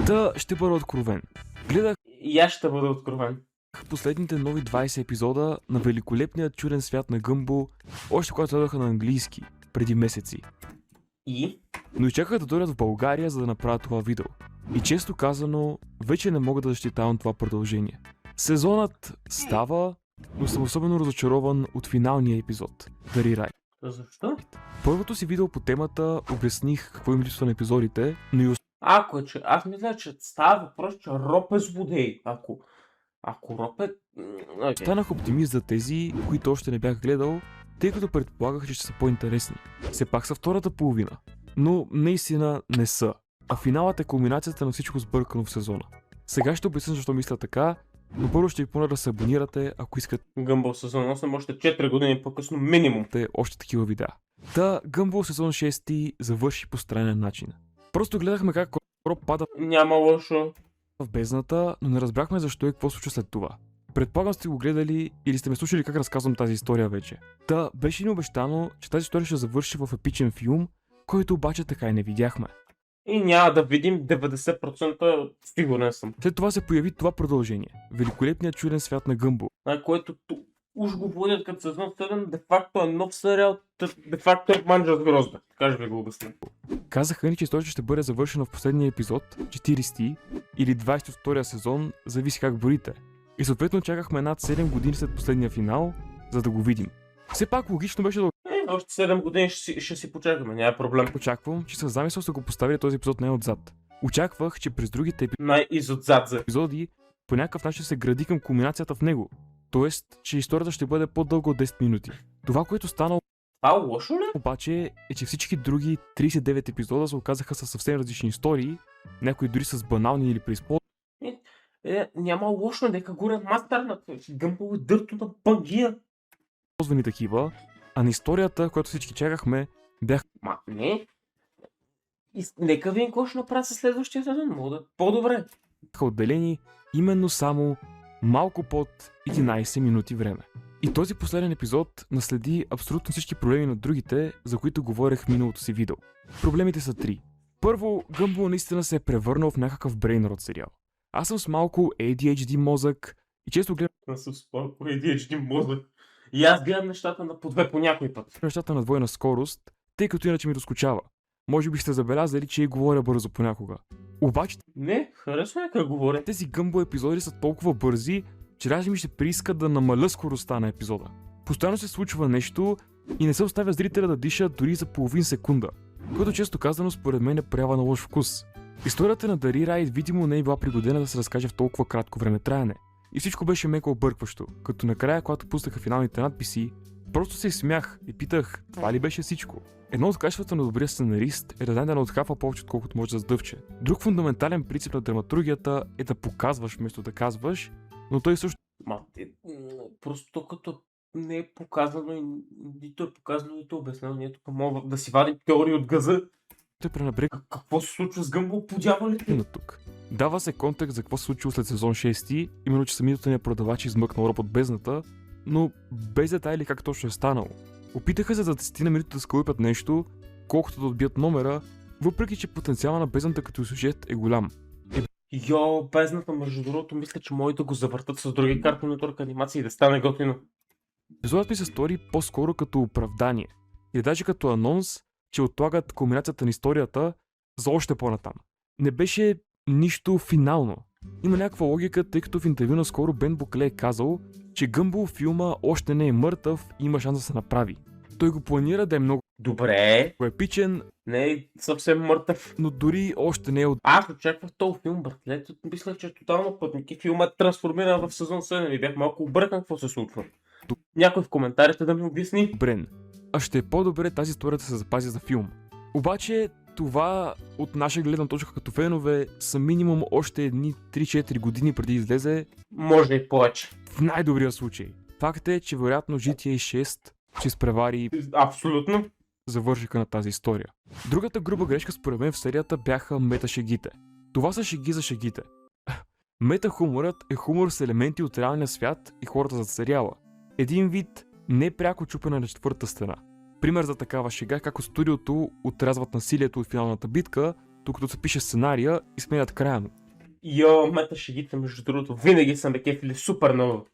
Та ще бъда откровен. Гледах И аз ще бъда откровен. последните нови 20 епизода на великолепният чуден свят на Гъмбо, още когато дойдоха на английски, преди месеци. И? Но изчаках да дойдат в България, за да направя това видео. И често казано, вече не мога да защитавам това продължение. Сезонът става, но съм особено разочарован от финалния епизод. Дари Рай. Защо? Първото си видео по темата обясних какво им липсва на епизодите, но и Че аз мисля, че става въпрос, че Роб е злодей. Ако Роб е... Окей. останах оптимист за тези, които още не бях гледал, тъй като предполагах, че ще са по-интересни. Все пак са втората половина, но наистина не са. А финалът е кулминацията на всичко сбъркано в сезона. Сега ще обясня защо мисля така, но първо ще ви помоля да се абонирате, ако искате Гъмбъл сезон 8 още 4 години по-късно минимум. още такива видеа. Та Гъмбъл сезон 6 завърши по странен начин. Просто гледахме как Роб пада Няма лошо. в бездната, но не разбрахме защо и какво случва след това. Предполагам сте го гледали или сте ме слушали как разказвам тази история вече. Та беше ни обещано, че тази история ще завърши в епичен филм, който обаче така и не видяхме. И няма да видим 90%, сигурен съм. След това се появи това продължение. Великолепният чуден свят на Гъмбо. На което уж го водят като сезон 7, де-факто е нов сериал, де-факто е манджа с грозда. Така ще ви го обясня. Казаха ни, че историята ще бъде завършена в последния епизод, 40 или 20 от втория сезон, зависи как борите. И съответно чакахме над 7 години след последния финал, за да го видим. Все пак логично беше да Още 7 години ще си почакаме, няма проблем. очаквам, че със замисъл са го поставили този епизод най-отзад. Очаквах, че през другите Най-изотзад за. епизоди по някакъв начин се гради към кулминацията в него. Тоест, че историята ще бъде по-дълга от 10 минути. Това, което стана Това лошо ли? обаче е, че всички други 39 епизода се оказаха със съвсем различни истории, някои дори с банални или преизползвани Няма лошо, нека горе мастърнат. Гъмбъл е дърто на багия. такива, а на историята, която всички чакахме, бяха Не. Нека видим какво ще направя със следващия сезон. Мога да по-добре. отделени именно само малко под 11 минути време. И този последен епизод наследи абсолютно всички проблеми на другите, за които говорех в миналото си видео. Проблемите са 3. Първо, Гъмбъл наистина се е превърнал в някакъв брейнрот сериал. Аз съм с малко ADHD мозък и често гледам Аз съм според по ADHD мозък. И аз гледам нещата на по две по някой път. нещата на двойна скорост, тъй като иначе ми доскучава. Може би сте забелязали, че и говоря бързо понякога. Обаче Не, харесва ми как говоря. тези Гъмбъл епизоди са толкова бързи, че даже ми ще прииска да намаля скоростта на епизода. Постоянно се случва нещо и не се оставя зрителя да диша дори за половин секунда, което често казано според мен е проява на лош вкус. Историята на Дари Райт видимо не е била пригодена да се разкаже в толкова кратко време траяне. И всичко беше меко объркващо, като накрая, когато пуснаха финалните надписи, просто се смях и питах, това ли беше всичко? Едно от качествата на добрия сценарист е да знае да не отхапва повече, отколкото може да сдъвче. Друг фундаментален принцип на драматургията е да показваш вместо да казваш, но той също Просто като не е показано и нито е показано, нито е обяснено. Ние тук мога да си вадим теории от газа. те пренебрегва Какво се случва с Гъмбъл? Подявалите? на тук. Дава се контекст за какво се случило след сезон 6, именно че самият ни продавач измъкнал Роб от бездната, но без детайли как точно е станало. Опитаха се за 10 на минути да скълъпят нещо, колкото да отбият номера, въпреки че потенциала на бездната като сюжет е голям. Бездната, между другото, мисля, че може да го завъртат с други Cartoon Network анимации и да стане готино. Епизодът ми се стори по-скоро като оправдание, или даже като анонс, че отлагат кулминацията на историята за още по-натам. Не беше нищо финално. Има някаква логика, тъй като в интервю наскоро Бен Букле е казал, че Гъмбъл филма още не е мъртъв и има шанс да се направи. Той го планира да е много Добре, епичен, не е съвсем мъртъв. но дори още не е от... Аз очаквах този филм, братле. Мислех, че е тотално пътник и филмът е трансформиран в сезон 7 и бях малко объркан какво се случва. Някой в коментарите да ми обясни. Брен. А ще е по-добре тази история да се запази за филм. Обаче това от наша гледна точка като фенове са минимум още едни 3-4 години преди излезе Може и повече. в най-добрия случай. Факт е, че вероятно GTA 6 ще изпревари Абсолютно. завършика на тази история. Другата груба грешка според мен в серията бяха меташегите. Това са шеги за шегите. Метахуморът е хумор с елементи от реалния свят и хората зад сериала. Един вид непряко чупене на четвърта стена. Пример за такава шега, как от студиото отрязват насилието от финалната битка, докато се пише сценария и сменят края му. Йо, мета шегите, между другото, винаги съм ме кефили супер много.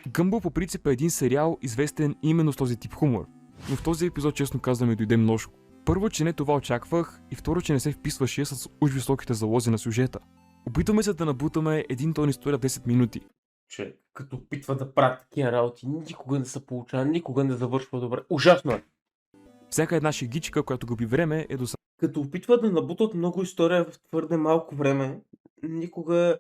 Гъмбъл по принцип е един сериал, известен именно с този тип хумор, но в този епизод честно казвам ми дойде множко. Първо, че не това очаквах и второ, че не се вписваше с уж високите залози на сюжета. Опитваме се да набутаме един тон история в 10 минути. Че като опитва да прави такива работи, никога не се получава, никога не завършва добре. Ужасно е. Всяка една шегичка, която губи време, е досадна. Като опитват да набутат много история в твърде малко време, никога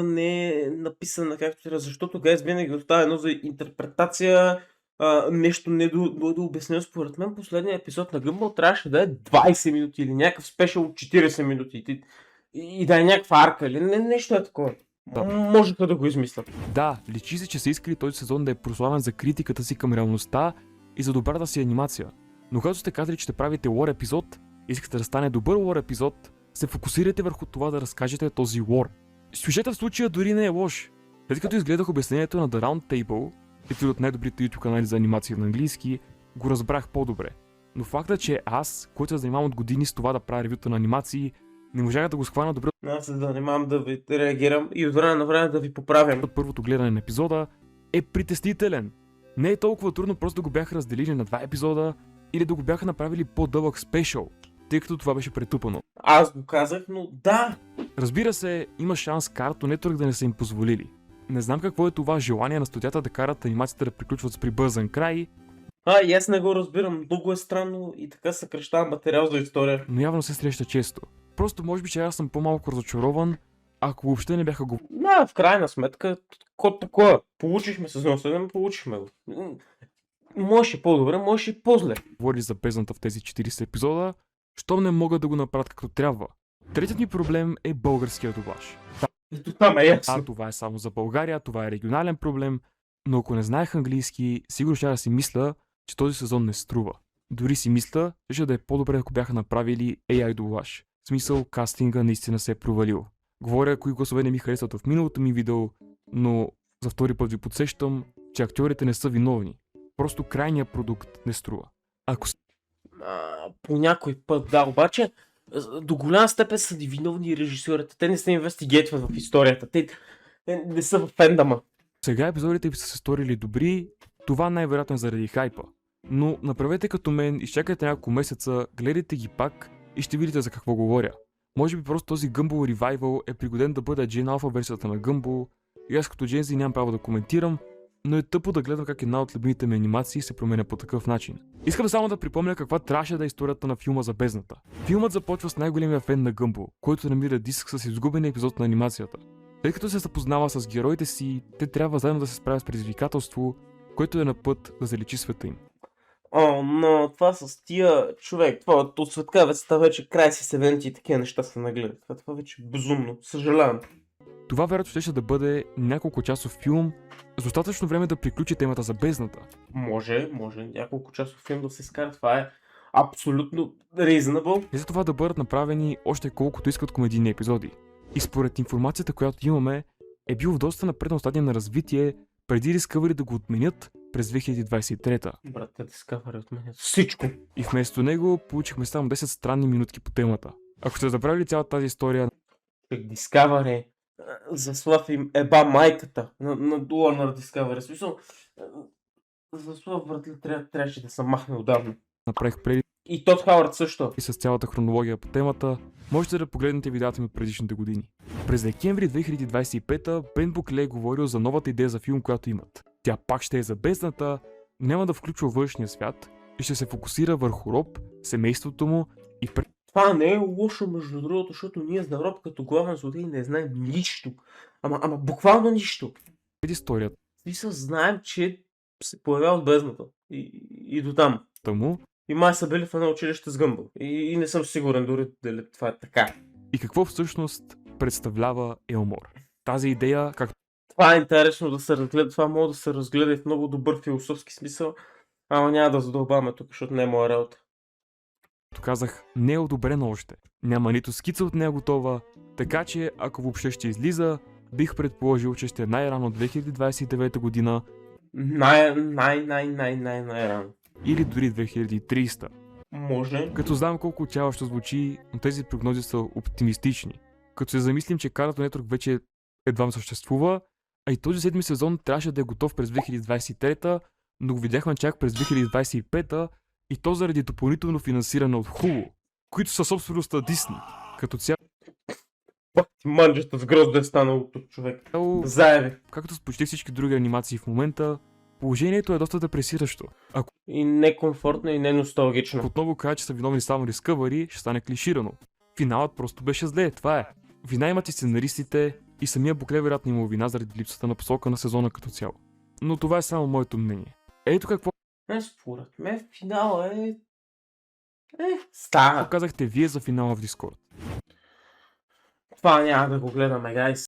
не е написана както трябва, защото гайз винаги остава едно за интерпретация, нещо недообяснено. Според мен последният епизод на Гъмбъл трябваше да е 20 минути или някакъв спешъл от 40 минути и да е някаква арка или нещо е такова. Да. Можеха да го измислят. Да, личи се, че са искали този сезон да е прославен за критиката си към реалността и за добрата си анимация. Но когато сте казали, че ще правите лор епизод, искате да стане добър лор епизод, се фокусирайте върху това да разкажете този лор. Сюжетът в случая дори не е лош. След като изгледах обяснението на The Round Table, един от най-добрите YouTube канали за анимация на английски, го разбрах по-добре. Но фактът, че аз, който се занимавам от години с това да правя ревюта на анимации, не можах да го схвана добре Аз се занимавам да ви реагирам и от време на време да ви поправям. от първото гледане на епизода, е притеснителен. Не е толкова трудно просто да го бяха разделили на 2 епизода или да го бяха направили по-дълъг спешъл, тъй като това беше претупано. Аз го казах, но да! Разбира се, има шанс Cartoon Network да не са им позволили. Не знам какво е това желание на студията да карат анимацията да приключват с прибързан край, И аз не го разбирам, много е странно и така съкръщавам материал за история. но явно се среща често. Просто може би, че аз съм по-малко разочарован, ако въобще не бяха Да, в крайна сметка, код такова. Получихме сезон 7, получихме го. Можеше по-добре, можеше и по-зле. говорили за бездната в тези 40 епизода, щом не могат да го направят както трябва. Третият ми проблем е българския дублаж. Ето там е ясно. Това е само за България, това е регионален проблем, но ако не знаех английски, сигурно ще да си мисля, че този сезон не струва. Дори си мисля, че да е по-добре, ако бяха направили AI дублаж. В смисъл, кастинга наистина се е провалил. Говоря, кои гласове не ми харесват в миналото ми видео, но за втори път ви подсещам, че актьорите не са виновни. Просто крайният продукт не струва. Ако По някой път, да, обаче до голяма степен са виновни режисьорите. Те не се инвестигейтват в историята. Те не са в фендама. сега епизодите ви са се сторили добри, това най-вероятно е заради хайпа. Но направете като мен, изчакайте няколко месеца, гледайте ги пак и ще видите за какво говоря. Може би просто този Gumball Revival е пригоден да бъде Gen Alpha версията на Gumball и аз като Gen Z нямам право да коментирам, но е тъпо да гледам как една от любимите ми анимации се променя по такъв начин. Искам само да припомня каква трябваше да е историята на филма за бездната. Филмът започва с най-големия фен на Gumball, който намира диск с изгубен епизод на анимацията. След като се запознава с героите си, те трябва заедно да се справят с предизвикателство, което е на път да заличи света им. Но това с тия човек, това от светкавецата вече край си севенти и такива неща се нагледат. Това вече е безумно. Съжалявам. Това вероятно ще да бъде няколко часов филм с достатъчно време да приключи темата за бездната. Може няколко часов филм да се изкара. Това е абсолютно reasonable. И за това да бъдат направени още колкото искат комедийни епизоди. И според информацията, която имаме, е бил в доста напреднал стадия на развитие преди Discovery да го отменят през 2023. Брат, те Discovery отменят всичко. И вместо него получихме само 10 странни минутки по темата. Ако сте забравили цялата тази история, Discovery, Заслав им еба майката на дула на Discovery. В смисъл, Заслав, братле, трябваше да съм махнал отдавна. направих преди И Тод Хауърд също. и с цялата хронология по темата, можете да погледнете видеята ми от предишните години. През декември 2025 Бен Букле е говорил за новата идея за филм, която имат. Тя пак ще е за бездната, няма да включва външния свят и ще се фокусира върху Роб, семейството му и Това не е лошо, между другото, защото ние за Роб като главен злодей не знаем нищо. Ама буквално нищо. преди историята В смисъл, знаем, че се появява от бездната. И до там. му И май са били в едно училище с Гъмбъл. И не съм сигурен дори дали това е така. и какво всъщност представлява Елмор. Тази идея, както Това е интересно да се разгледа. Това може да се разгледа и в много добър философски смисъл. Ама няма да задълбаваме тук, защото не е моя работа. казах, не е одобрена още. Няма нито скица от нея готова, така че ако въобще ще излиза, бих предположил, че ще е най-рано 2029 година Най-рано. или дори 2300. Може. Като знам колко отчаяващо звучи, но тези прогнози са оптимистични. Като се замислим, че Cartoon Network вече едва съществува, а и този седми сезон трябваше да е готов през 2023, но го видяхме чак през 2025 и то заради допълнително финансиране от Hulu, които са собственост на Disney. Като Пак ти манджата с грозда е станало тук, човек. цяло, Заеби. както с почти всички други анимации в момента, положението е доста депресиращо. Ако И некомфортно, и неносталгично. отново кажа, че са виновни само Discovery, ще стане клиширано. Финалът просто беше зле, това е. Вина имат и сценаристите, и самия Букле вероятно има вина заради липсата на посока на сезона като цяло. Но това е само моето мнение. Ето какво Според мен финала е... става. казахте вие за финала в Discord. Това няма да го гледаме, гайс.